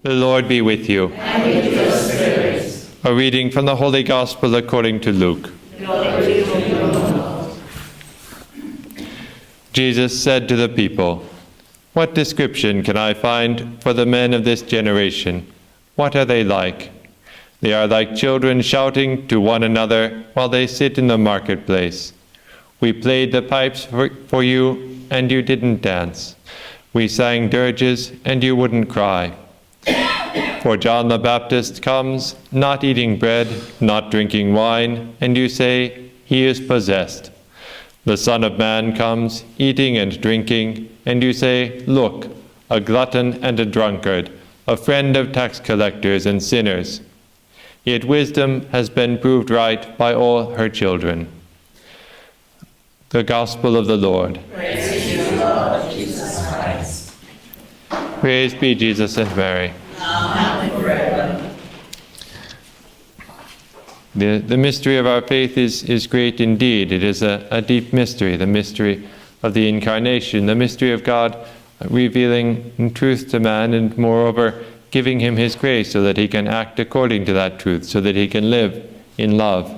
The Lord be with you. And with your spirit. A reading from the Holy Gospel according to Luke. Glory to you, Lord. Jesus said to the people, "What description can I find for the men of this generation? What are they like? They are like children shouting to one another while they sit in the marketplace. We played the pipes for you, and you didn't dance. We sang dirges, and you wouldn't cry. For John the Baptist comes, not eating bread, not drinking wine, and you say, 'He is possessed.' The Son of Man comes, eating and drinking, and you say, 'Look, a glutton and a drunkard, a friend of tax collectors and sinners.' Yet wisdom has been proved right by all her children." The Gospel of the Lord. Praise to you, Lord Jesus Christ. Praise be Jesus and Mary. Now and forever. The mystery of our faith is great indeed. It is a deep mystery, the mystery of the Incarnation, the mystery of God revealing truth to man and moreover giving him his grace so that he can act according to that truth, so that he can live in love.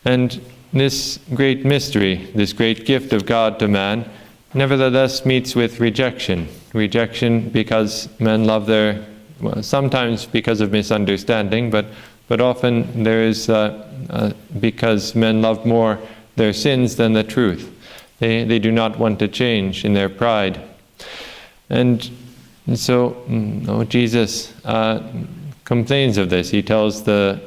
And this great mystery, this great gift of God to man, nevertheless meets with rejection. Rejection because men love sometimes because of misunderstanding, but often there is because men love more their sins than the truth. They do not want to change in their pride. And so Jesus complains of this. He tells the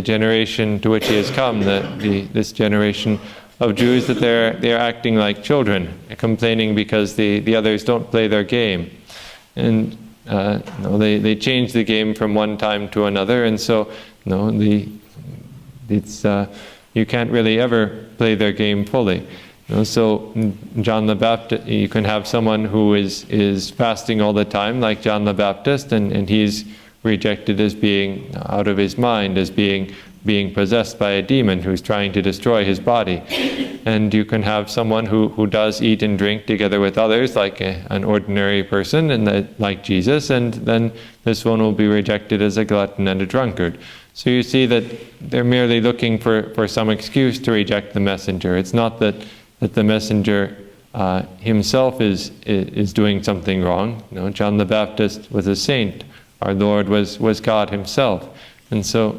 generation to which he has come, this generation of Jews, that they're acting like children, complaining because the others don't play their game. And they change the game from one time to another, and so you can't really ever play their game fully. So John the Baptist, you can have someone who is fasting all the time, like John the Baptist, and he's rejected as being out of his mind, as being possessed by a demon who's trying to destroy his body. And you can have someone who does eat and drink together with others, like an ordinary person, and like Jesus, and then this one will be rejected as a glutton and a drunkard. So you see that they're merely looking for some excuse to reject the messenger. It's not that the messenger himself is doing something wrong. John the Baptist was a saint. Our Lord was God himself. And so,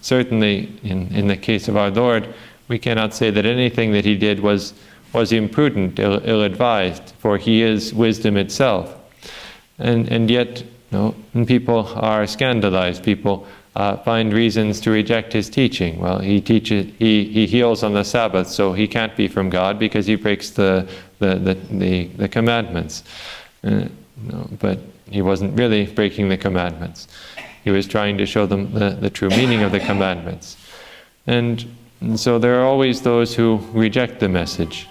certainly in the case of our Lord, we cannot say that anything that he did was imprudent, ill-advised, for he is wisdom itself. And yet, people are scandalized. People find reasons to reject his teaching. Well, he heals on the Sabbath, so he can't be from God because he breaks the commandments. But he wasn't really breaking the commandments. He was trying to show them the true meaning of the commandments. And so there are always those who reject the message.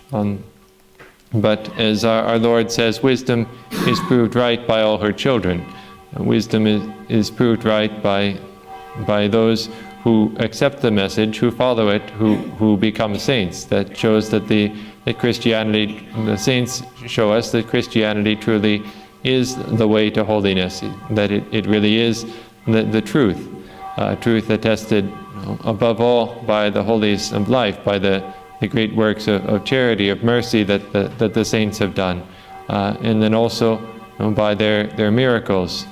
But as our Lord says, wisdom is proved right by all her children. Wisdom is proved right by those who accept the message, who follow it, who become saints. That shows that the Christianity, the saints show us that Christianity truly is the way to holiness, that it really is the truth, truth attested above all by the holies of life, by the great works of charity, of mercy that the saints have done, and then also by their miracles.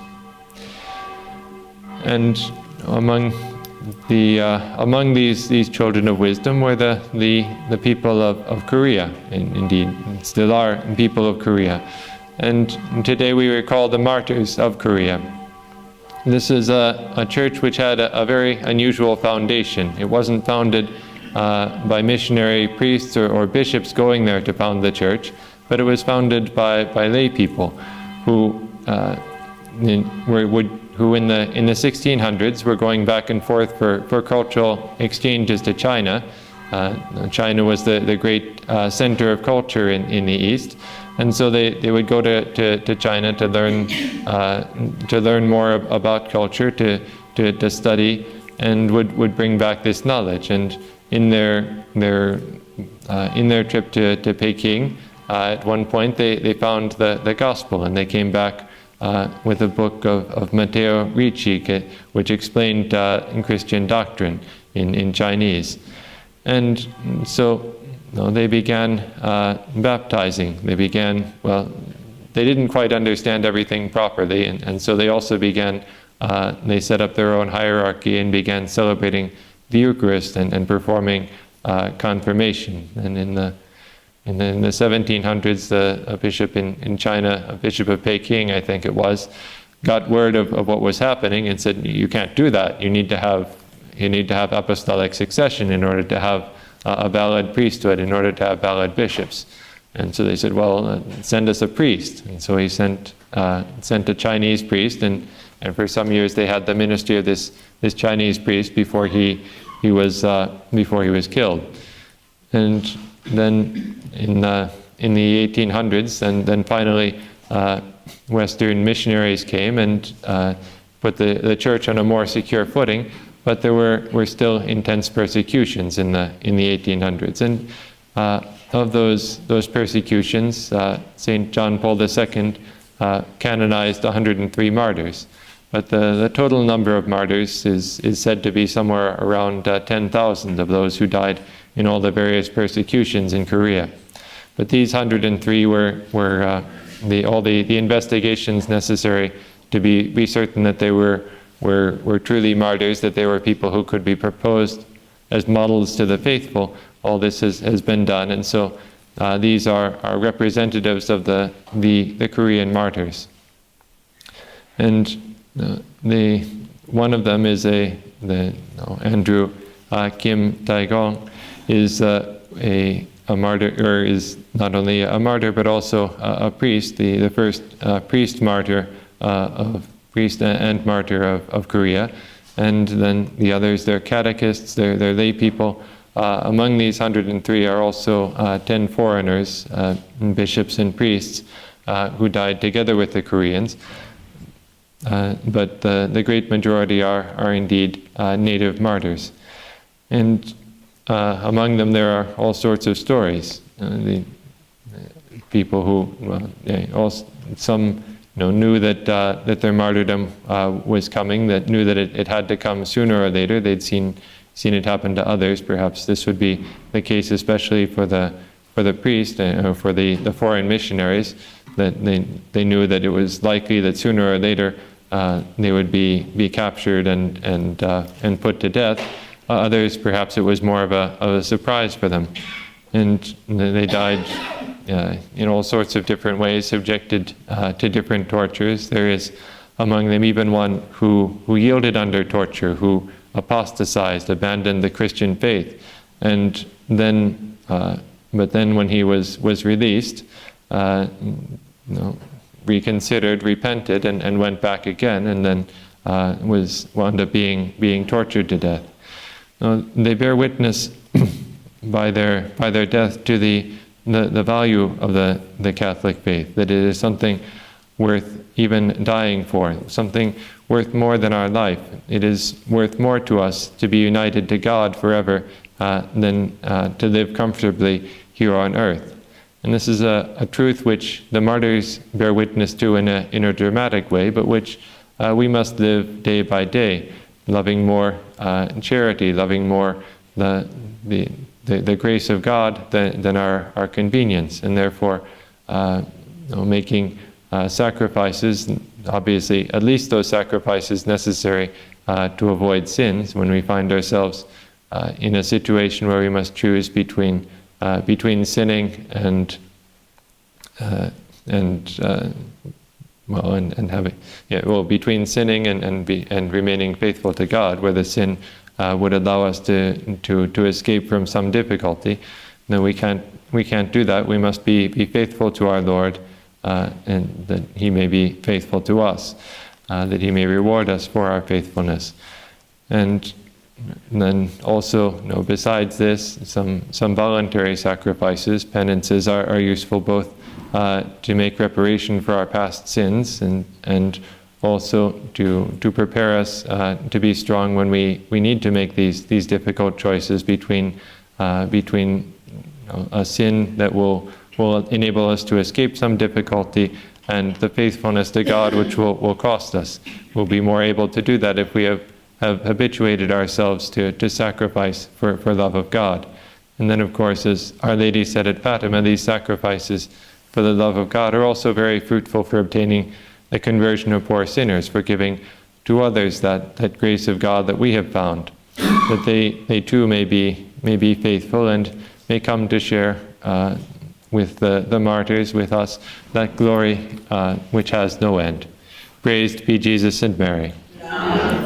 And among these children of wisdom were the people of Korea, and indeed still are people of Korea. And today we recall the Martyrs of Korea. This is a church which had a very unusual foundation. It wasn't founded by missionary priests or bishops going there to found the church, but it was founded by lay people who in the 1600s were going back and forth for cultural exchanges to China. China was the great center of culture in the East. And so they would go to China to learn more about culture, to study, and would bring back this knowledge. And in their trip to Peking, at one point they found the gospel, and they came back with a book of Matteo Ricci, which explained Christian doctrine in Chinese. And so they began baptizing. They didn't quite understand everything properly, and so they also began, they set up their own hierarchy and began celebrating the Eucharist and performing confirmation. And in the 1700s, a bishop in China, a bishop of Peking, I think it was, got word of what was happening and said, "You can't do that. You need to have apostolic succession in order to have a valid priesthood, in order to have valid bishops." And so they said, "Well, send us a priest." And so he sent a Chinese priest, and for some years they had the ministry of this Chinese priest before he was killed. And then in the 1800s, and then finally Western missionaries came and put the church on a more secure footing. But there were still intense persecutions in the 1800s, and of those persecutions, St. John Paul II canonized 103 martyrs. But the total number of martyrs is said to be somewhere around 10,000 of those who died in all the various persecutions in Korea. But these 103 were all the investigations necessary to be certain that they were truly martyrs, that they were people who could be proposed as models to the faithful. All this has been done, and so these are representatives of the Korean martyrs. And one of them is Andrew Kim Taegong is a martyr, or is not only a martyr but also a priest, the first priest and martyr of Korea. And then the others, they're catechists, they're lay people. Among these 103 are also 10 foreigners, bishops and priests, who died together with the Koreans. But the great majority are indeed native martyrs. And among them there are all sorts of stories. The people who, some knew that their martyrdom was coming, that knew that it had to come sooner or later. They'd seen it happen to others. Perhaps this would be the case, especially for the priest or for the foreign missionaries, that they knew that it was likely that sooner or later they would be captured and put to death. Others, perhaps it was more of a surprise for them, and they died in all sorts of different ways, subjected to different tortures. There is among them even one who yielded under torture, who apostatized, abandoned the Christian faith, and then, but then when he was released, reconsidered, repented, and went back again, and then wound up being tortured to death. They bear witness by their death to the value of the Catholic faith, that it is something worth even dying for, something worth more than our life. It is worth more to us to be united to God forever than to live comfortably here on earth. And this is a truth which the martyrs bear witness to in a dramatic way, but which we must live day by day, loving more charity, loving more the grace of God than our convenience, and therefore making sacrifices, obviously at least those sacrifices necessary to avoid sins when we find ourselves in a situation where we must choose between sinning and between sinning and remaining faithful to God, where the sin would allow us to escape from some difficulty. No, we can't do that. We must be faithful to our Lord, and that He may be faithful to us, that He may reward us for our faithfulness. And then also, besides this, some voluntary sacrifices, penances are useful both to make reparation for our past sins and also to prepare us to be strong when we need to make these difficult choices between a sin that will enable us to escape some difficulty and the faithfulness to God, which will cost us. We'll be more able to do that if we have habituated ourselves to sacrifice for love of God. And then, of course, as Our Lady said at Fatima, these sacrifices for the love of God are also very fruitful for obtaining the conversion of poor sinners, for giving to others that grace of God that we have found, that they too may be faithful and may come to share with the martyrs, with us, that glory which has no end. Praised be Jesus and Mary. Amen.